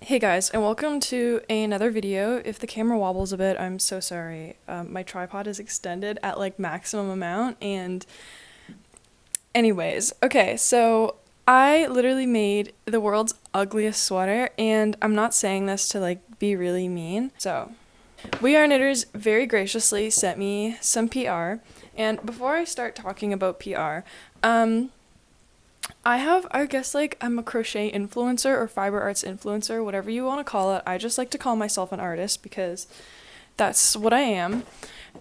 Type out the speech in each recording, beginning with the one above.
Hey guys, and welcome to another video. If the camera wobbles a bit, I'm so sorry. My tripod is extended at like maximum amount, and anyways, okay, so I literally made the world's ugliest sweater, and I'm not saying this to like be really mean. So, We Are Knitters very graciously sent me some PR, and before I start talking about PR, I guess, like, I'm a crochet influencer or fiber arts influencer, whatever you want to call it. I just like to call myself an artist because that's what I am.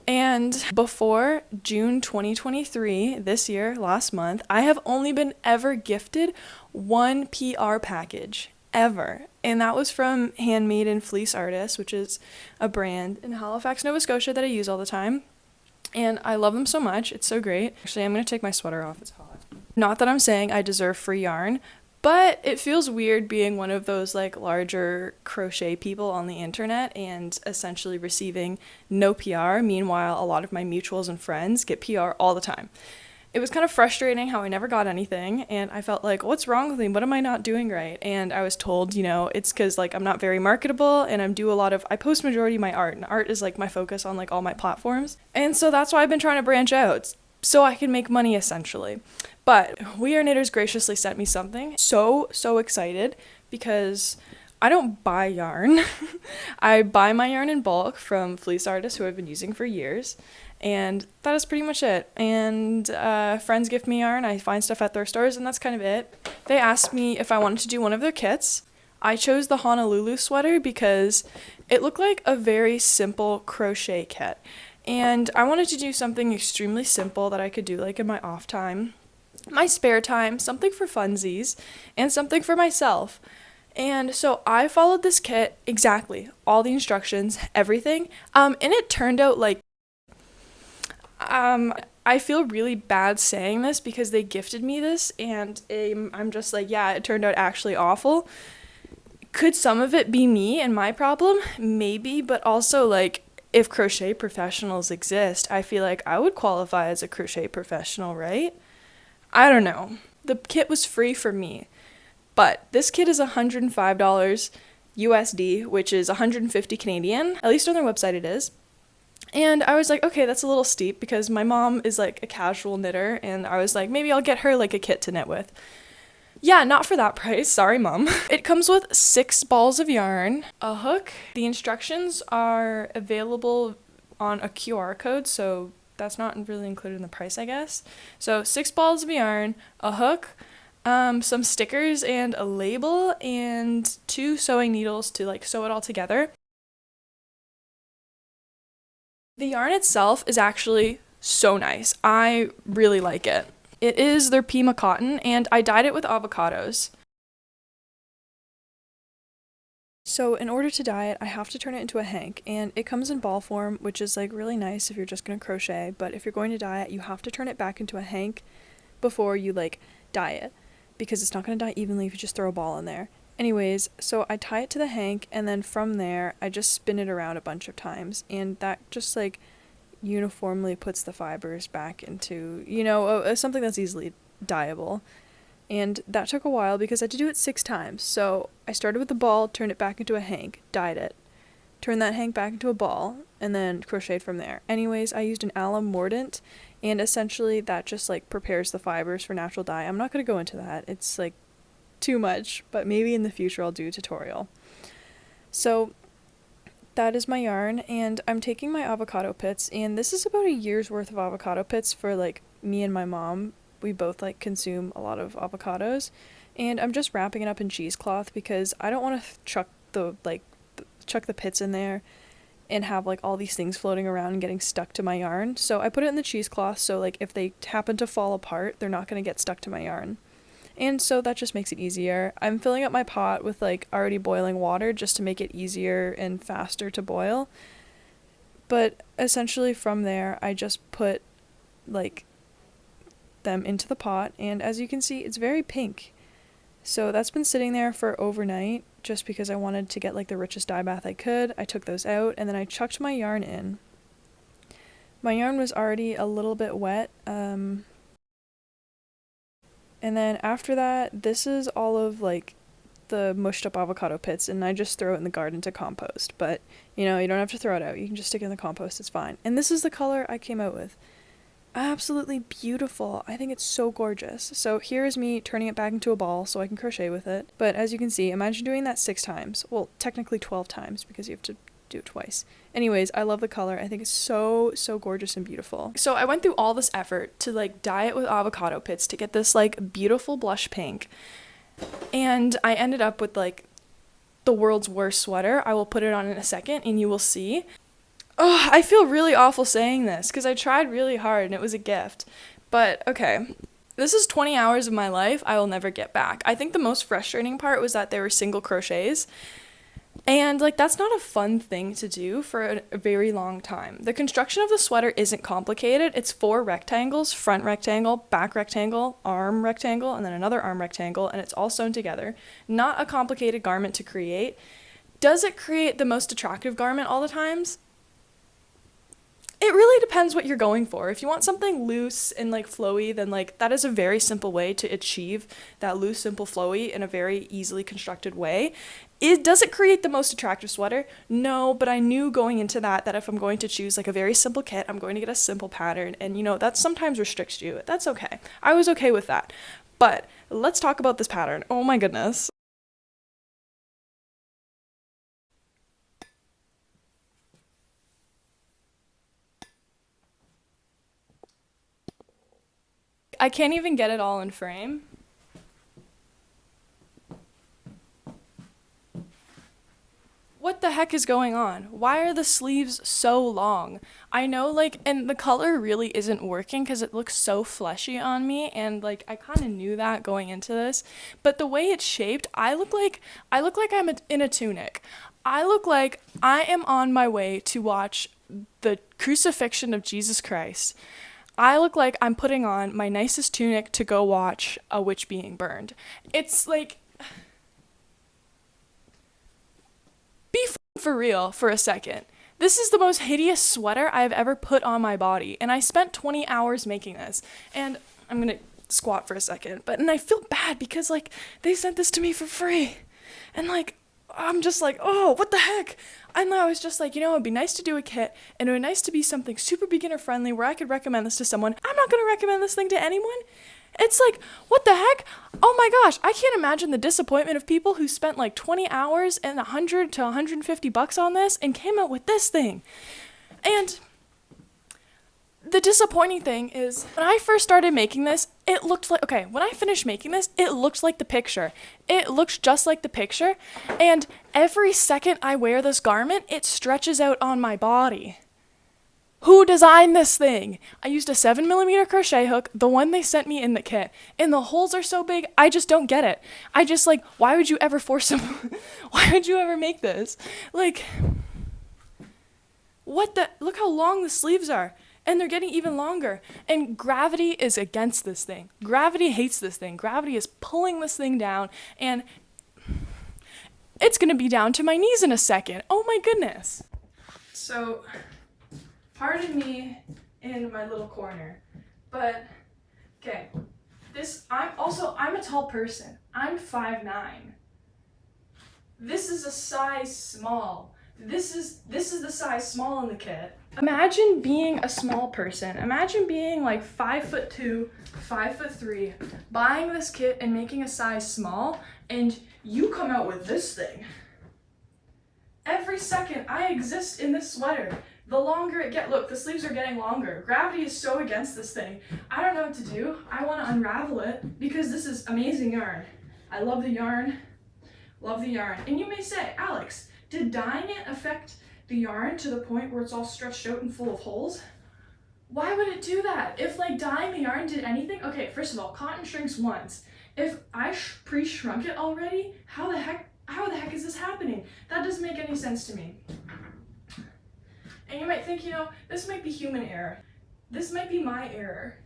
And before June 2023, this year, last month, I have only been ever gifted one PR package. Ever. And that was from Handmade and Fleece Artists, which is a brand in Halifax, Nova Scotia that I use all the time. And I love them so much. It's so great. Actually, I'm going to take my sweater off. It's hot. Not that I'm saying I deserve free yarn, but it feels weird being one of those like larger crochet people on the internet and essentially receiving no PR. Meanwhile, a lot of my mutuals and friends get PR all the time. It was kind of frustrating how I never got anything, and I felt like, what's wrong with me? What am I not doing right? And I was told, it's because like I'm not very marketable, and I post majority of my art, and art is like my focus on like all my platforms. And so that's why I've been trying to branch out so I can make money essentially. But We Are Knitters graciously sent me something. So excited because I don't buy yarn. I buy my yarn in bulk from fleece artists who I've been using for years. And that is pretty much it. And friends gift me yarn. I find stuff at their stores, and that's kind of it. They asked me if I wanted to do one of their kits. I chose the Honolulu Sweater because it looked like a very simple crochet kit. And I wanted to do something extremely simple that I could do like in my off time, my spare time, something for funsies, and something for myself. And so I followed this kit exactly, all the instructions, everything. And it turned out like I feel really bad saying this because they gifted me this, and I'm just like, yeah, it turned out actually awful. Could some of it be me and my problem? Maybe, but also like if crochet professionals exist, I feel like I would qualify as a crochet professional, right? I don't know. The kit was free for me, but this kit is $105 USD, which is 150 Canadian. At least on their website it is. And I was like, okay, that's a little steep because my mom is like a casual knitter, and I was like, maybe I'll get her like a kit to knit with. Yeah, not for that price. Sorry, Mom. It comes with 6 balls of yarn, a hook. The instructions are available on a QR code, so that's not really included in the price, I guess. So 6 balls of yarn, a hook, some stickers and a label, and 2 sewing needles to like sew it all together. The yarn itself is actually so nice. I really like it. It is their Pima cotton, and I dyed it with avocados. So in order to dye it, I have to turn it into a hank, and it comes in ball form, which is like really nice if you're just gonna crochet, but if you're going to dye it, you have to turn it back into a hank before you like dye it, because it's not gonna dye evenly if you just throw a ball in there. Anyways, so I tie it to the hank, and then from there, I just spin it around a bunch of times, and that just like uniformly puts the fibers back into, something that's easily dyeable. And that took a while because I had to do it 6 times. So I started with the ball, turned it back into a hank, dyed it, turned that hank back into a ball, and then crocheted from there. Anyways, I used an alum mordant, and essentially that just like prepares the fibers for natural dye. I'm not going to go into that. It's like too much, but maybe in the future I'll do a tutorial. So that is my yarn, and I'm taking my avocado pits, and this is about a year's worth of avocado pits for like me and my mom. We both like consume a lot of avocados, and I'm just wrapping it up in cheesecloth because I don't want to chuck the pits in there and have like all these things floating around and getting stuck to my yarn. So I put it in the cheesecloth so like if they happen to fall apart, they're not going to get stuck to my yarn. And so that just makes it easier. I'm filling up my pot with like already boiling water just to make it easier and faster to boil. But essentially from there, I just put like them into the pot, and as you can see, it's very pink. So that's been sitting there for overnight just because I wanted to get like the richest dye bath I could. I took those out, and then I chucked my yarn in. My yarn was already a little bit wet, and then after that, this is all of like the mushed up avocado pits and I just throw it in the garden to compost. But, you know, you don't have to throw it out. You can just stick it in the compost. It's fine. And this is the color I came out with. Absolutely beautiful. I think it's so gorgeous. So here's me turning it back into a ball so I can crochet with it. But as you can see, imagine doing that 6 times. Well, technically 12 times because you have to do it twice. Anyways, I love the color. I think it's so gorgeous and beautiful. So I went through all this effort to like dye it with avocado pits to get this like beautiful blush pink. And I ended up with like the world's worst sweater. I will put it on in a second and you will see. Oh, I feel really awful saying this because I tried really hard and it was a gift. But okay, this is 20 hours of my life I will never get back. I think the most frustrating part was that they were single crochets. And like that's not a fun thing to do for a very long time. The construction of the sweater isn't complicated. It's 4 rectangles, front rectangle, back rectangle, arm rectangle, and then another arm rectangle, and it's all sewn together. Not a complicated garment to create. Does it create the most attractive garment all the times? It really depends what you're going for. If you want something loose and like flowy, then like that is a very simple way to achieve that loose, simple, flowy in a very easily constructed way. Does it create the most attractive sweater? No, but I knew going into that if I'm going to choose like a very simple kit, I'm going to get a simple pattern, and you know, that sometimes restricts you. That's okay. I was okay with that. But let's talk about this pattern. Oh my goodness. I can't even get it all in frame. What the heck is going on? Why are the sleeves so long? I know, like, and the color really isn't working because it looks so fleshy on me, and like I kind of knew that going into this, but the way it's shaped, I look like I'm in a tunic. I look like I am on my way to watch the crucifixion of Jesus Christ. I look like I'm putting on my nicest tunic to go watch a witch being burned. It's like, be for real for a second. This is the most hideous sweater I've ever put on my body, and I spent 20 hours making this. And I'm gonna squat for a second, and I feel bad because like they sent this to me for free, and like I'm just like, oh, what the heck? And I was just like, you know, it'd be nice to do a kit, and it would be nice to be something super beginner friendly where I could recommend this to someone. I'm not going to recommend this thing to anyone. It's like, what the heck? Oh my gosh, I can't imagine the disappointment of people who spent like 20 hours and $100 to $150 on this and came out with this thing. And the disappointing thing is, when I first started making this, it looked like, okay, when I finished making this, it looked like the picture. It looks just like the picture, and every second I wear this garment, it stretches out on my body. Who designed this thing? I used a 7mm crochet hook, the one they sent me in the kit, and the holes are so big, I just don't get it. I just like, why would you ever force them? Why would you ever make this? Like, what the, look how long the sleeves are. And they're getting even longer. And gravity is against this thing. Gravity hates this thing. Gravity is pulling this thing down. And it's going to be down to my knees in a second. Oh my goodness. So, pardon me in my little corner. But, okay. I'm a tall person. I'm 5'9". This is a size small. This is the size small in the kit. Imagine being a small person. Imagine being like 5'2", 5'3", buying this kit and making a size small, and you come out with this thing. Every second I exist in this sweater. The longer it gets, look, the sleeves are getting longer. Gravity is so against this thing. I don't know what to do. I want to unravel it because this is amazing yarn. I love the yarn. Love the yarn. And you may say, Alex, did dyeing it affect the yarn to the point where it's all stretched out and full of holes? Why would it do that? If like dyeing the yarn did anything? Okay, first of all, cotton shrinks once. If I pre-shrunk it already, how the heck is this happening? That doesn't make any sense to me. And you might think, you know, this might be human error. This might be my error.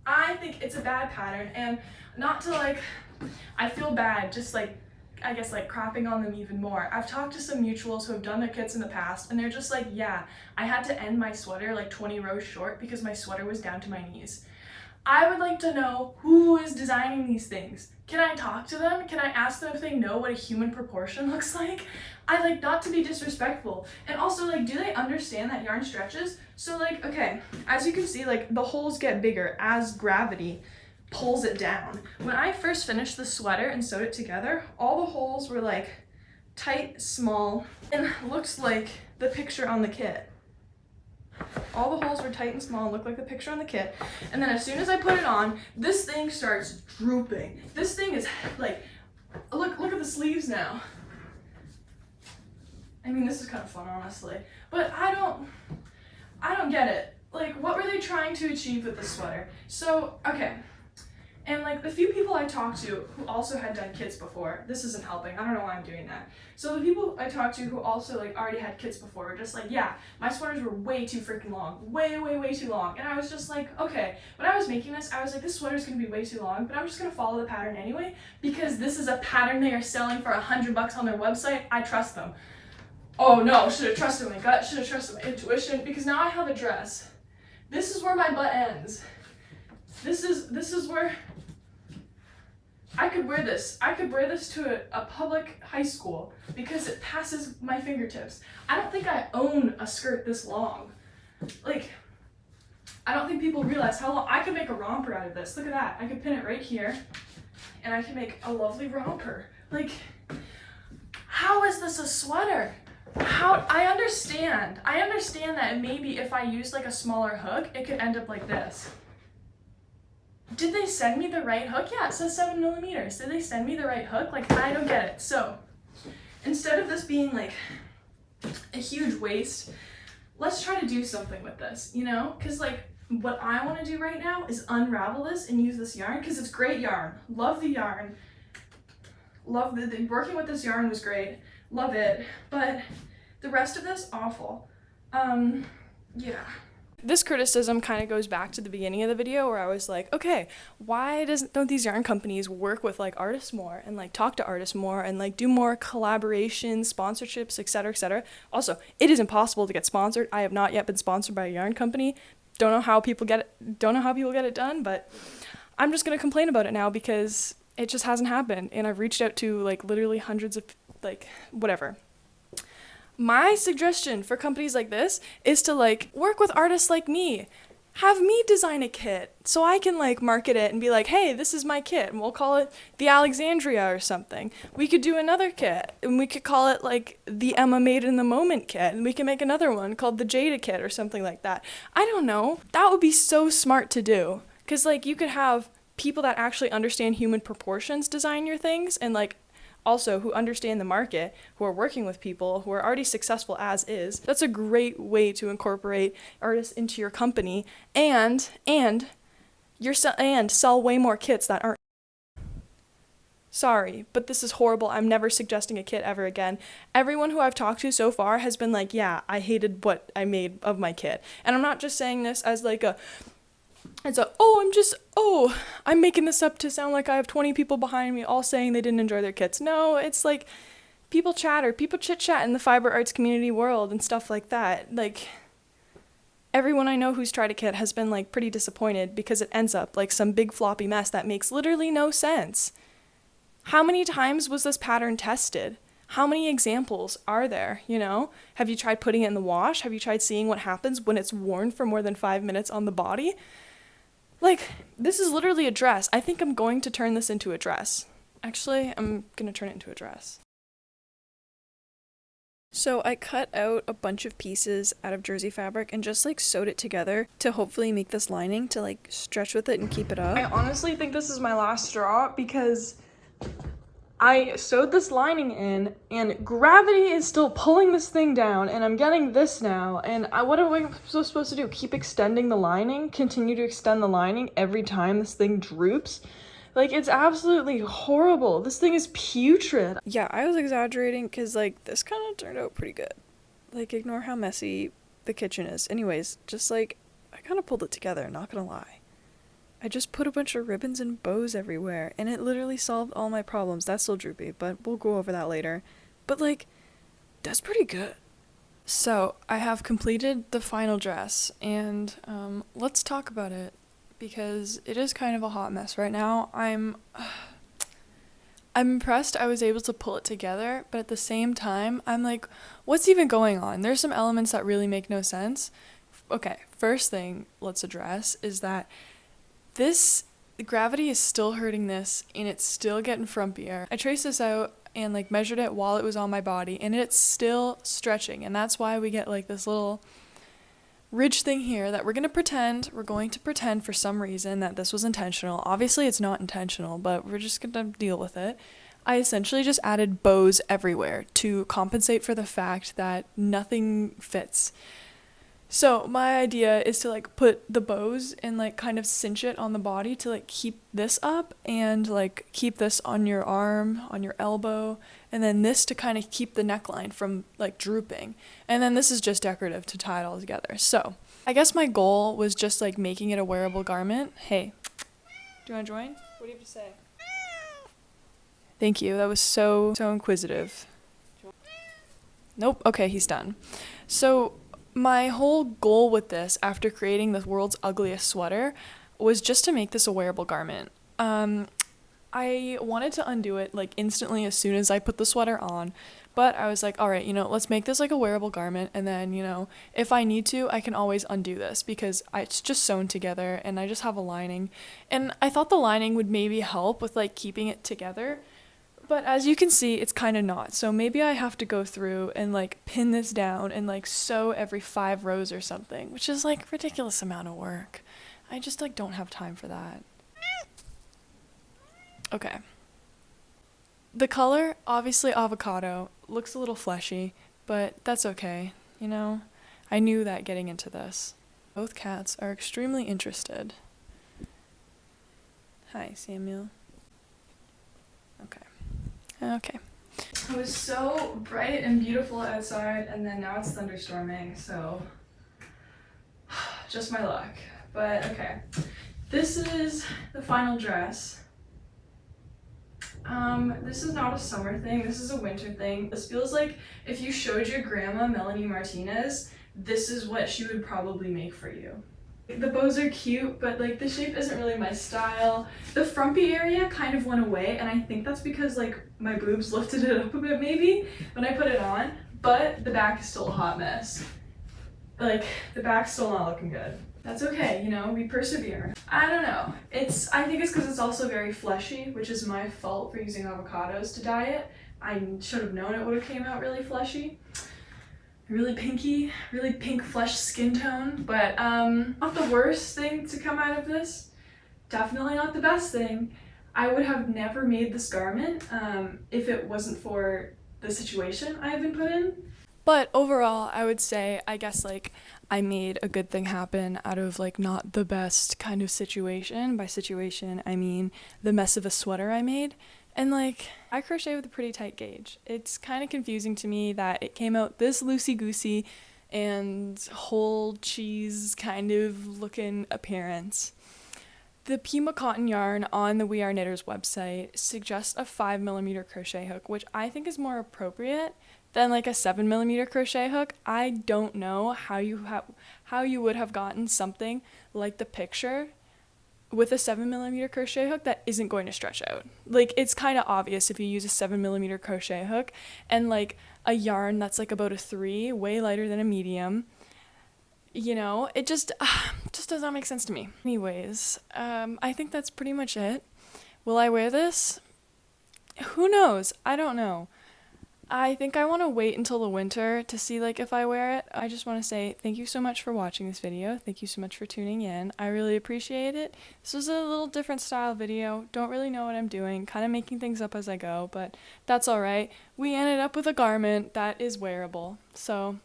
I think it's a bad pattern, and not to like, I feel bad just like, I guess like crapping on them even more. I've talked to some mutuals who have done their kits in the past, and they're just like, yeah, I had to end my sweater like 20 rows short because my sweater was down to my knees. I would like to know who is designing these things. Can I talk to them? Can I ask them if they know what a human proportion looks like? I like not to be disrespectful. And also, like, do they understand that yarn stretches? So like, okay, as you can see, like the holes get bigger as gravity pulls it down. When I first finished the sweater and sewed it together, all the holes were like tight, small, and looks like the picture on the kit. All the holes were tight and small and looked like the picture on the kit. And then as soon as I put it on, this thing starts drooping. This thing is like, look at the sleeves now. I mean, this is kind of fun, honestly. But I don't get it. Like, what were they trying to achieve with this sweater? So, okay. And like the few people I talked to who also had done kits before, this isn't helping, I don't know why I'm doing that. So the people I talked to who also like already had kits before were just like, yeah, my sweaters were way too freaking long, way too long. And I was just like, okay, when I was making this, I was like, this sweater's gonna be way too long, but I'm just gonna follow the pattern anyway, because this is a pattern they are selling for $100 on their website. I trust them. Oh no, should have trusted my gut, should have trusted my intuition, because now I have a dress. This is where my butt ends. This is where I could wear this. I could wear this to a public high school because it passes my fingertips. I don't think I own a skirt this long. Like, I don't think people realize how long. I could make a romper out of this. Look at that. I could pin it right here and I can make a lovely romper. Like, how is this a sweater? I understand that maybe if I used like a smaller hook, it could end up like this. Did they send me the right hook? Yeah, it says 7mm. Did they send me the right hook? Like, I don't get it. So, instead of this being like a huge waste, let's try to do something with this, you know? Because like, what I want to do right now is unravel this and use this yarn, because it's great yarn. Love the yarn. Love working with this yarn was great. Love it. But the rest of this, awful. Yeah. This criticism kind of goes back to the beginning of the video where I was like, okay, why don't these yarn companies work with like artists more and like talk to artists more and like do more collaborations, sponsorships, etc., etc. Also, it is impossible to get sponsored. I have not yet been sponsored by a yarn company. Don't know how people get it done, but I'm just going to complain about it now because it just hasn't happened. And I've reached out to like literally hundreds of like whatever. My suggestion for companies like this is to like work with artists like me. Have me design a kit so I can like market it and be like, hey, this is my kit, and we'll call it the Alexandria or something. We could do another kit and we could call it like the Emma Made in the Moment kit, and we can make another one called the Jada kit or something like that. I don't know. That would be so smart to do, because like you could have people that actually understand human proportions design your things, and like also who understand the market, who are working with people who are already successful as is. That's a great way to incorporate artists into your company and sell way more kits that aren't. Sorry, but this is horrible. I'm never suggesting a kit ever again. Everyone who I've talked to so far has been like, yeah, I hated what I made of my kit. And I'm not just saying this as like I'm making this up to sound like I have 20 people behind me all saying they didn't enjoy their kits. No, it's like people chit-chat in the fiber arts community world and stuff like that. Like, everyone I know who's tried a kit has been like pretty disappointed because it ends up like some big floppy mess that makes literally no sense. How many times was this pattern tested? How many examples are there, you know? Have you tried putting it in the wash? Have you tried seeing what happens when it's worn for more than 5 minutes on the body? Like, this is literally a dress. I think I'm going to turn this into a dress. Actually, I'm going to turn it into a dress. So I cut out a bunch of pieces out of jersey fabric and just like sewed it together to hopefully make this lining to like stretch with it and keep it up. I honestly think this is my last straw because I sewed this lining in and gravity is still pulling this thing down, and I'm getting this now, and what am I supposed to do? Keep extending the lining? Continue to extend the lining every time this thing droops? Like, it's absolutely horrible. This thing is putrid. Yeah, I was exaggerating because like this kind of turned out pretty good. Like, ignore how messy the kitchen is. Anyways, just like I kind of pulled it together, not gonna lie. I just put a bunch of ribbons and bows everywhere, and it literally solved all my problems. That's still droopy, but we'll go over that later. But, like, that's pretty good. So, I have completed the final dress, and let's talk about it, because it is kind of a hot mess right now. I'm impressed I was able to pull it together, but at the same time, I'm like, what's even going on? There's some elements that really make no sense. Okay, first thing let's address is that this gravity is still hurting this and it's still getting frumpier. I traced this out and like measured it while it was on my body and it's still stretching, and that's why we get like this little ridge thing here that we're going to pretend for some reason that this was intentional. Obviously it's not intentional, but we're just going to deal with it. I essentially just added bows everywhere to compensate for the fact that nothing fits. So my idea is to like put the bows and like kind of cinch it on the body to like keep this up and like keep this on your arm, on your elbow, and then this to kind of keep the neckline from like drooping. And then this is just decorative to tie it all together. So I guess my goal was just like making it a wearable garment. Hey, do you want to join? What do you have to say? Thank you. That was so inquisitive. Nope. Okay, he's done. So my whole goal with this, after creating the world's ugliest sweater, was just to make this a wearable garment. I wanted to undo it like instantly as soon as I put the sweater on, but I was like, all right, let's make this like a wearable garment, and then, if I need to, I can always undo this because it's just sewn together and I just have a lining. And I thought the lining would maybe help with like keeping it together. But as you can see, it's kind of not. So maybe I have to go through and like pin this down and like sew every 5 rows or something, which is like a ridiculous amount of work. I just like don't have time for that. Okay. The color, obviously avocado, looks a little fleshy, but that's okay. I knew that getting into this. Both cats are extremely interested. Hi, Samuel. Okay. It was so bright and beautiful outside, and then now it's thunderstorming, so just my luck. But okay, this is the final dress. This is not a summer thing, this is a winter thing. This feels like if you showed your grandma, Melanie Martinez, this is what she would probably make for you. The bows are cute, but like the shape isn't really my style. The frumpy area kind of went away, and I think that's because like my boobs lifted it up a bit maybe when I put it on, but the back is still a hot mess. Like the back's still not looking good. That's okay, we persevere. I don't know. I think it's because it's also very fleshy, which is my fault for using avocados to dye it. I should have known it would have came out really fleshy. Really pinky, really pink flesh skin tone, but not the worst thing to come out of this. Definitely not the best thing. I would have never made this garment if it wasn't for the situation I have been put in. But overall, I would say, I guess like I made a good thing happen out of like not the best kind of situation. By situation, I mean the mess of a sweater I made. And like, I crochet with a pretty tight gauge. It's kind of confusing to me that it came out this loosey-goosey and whole cheese kind of looking appearance. The Pima cotton yarn on the We Are Knitters website suggests a 5mm crochet hook, which I think is more appropriate than like a 7mm crochet hook. I don't know how you would have gotten something like the picture with a 7mm crochet hook that isn't going to stretch out. Like, it's kind of obvious if you use a 7mm crochet hook and like a yarn that's like about a 3, way lighter than a medium. It just does not make sense to me. Anyways, I think that's pretty much it. Will I wear this? Who knows? I don't know. I think I want to wait until the winter to see like if I wear it. I just want to say thank you so much for watching this video. Thank you so much for tuning in. I really appreciate it. This was a little different style video. Don't really know what I'm doing. Kind of making things up as I go, but that's all right. We ended up with a garment that is wearable. So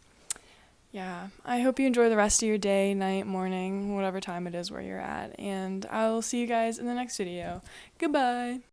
yeah, I hope you enjoy the rest of your day, night, morning, whatever time it is where you're at. And I will see you guys in the next video. Goodbye.